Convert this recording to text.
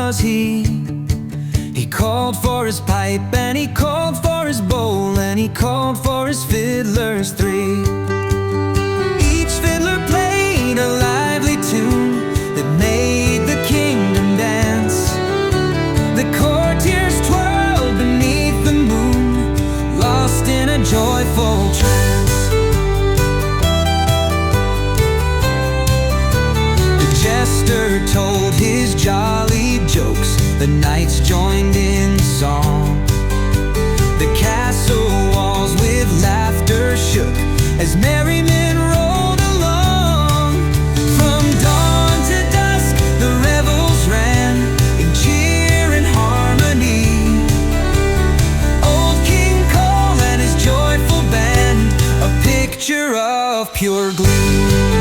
was he. He called for his pipe, and he called for his bowl, and he called for his fiddlers three. Each fiddler played a lively tune that made the kingdom dance. The courtiers twirled beneath the moon, lost in a joyful trance. The jester told his jolly jokes, the knights joined in song. The castle walls with laughter shook as merry men rolled along. From dawn to dusk the revels ran in cheer and harmony. Old King Cole and his joyful band, a picture of pure glee.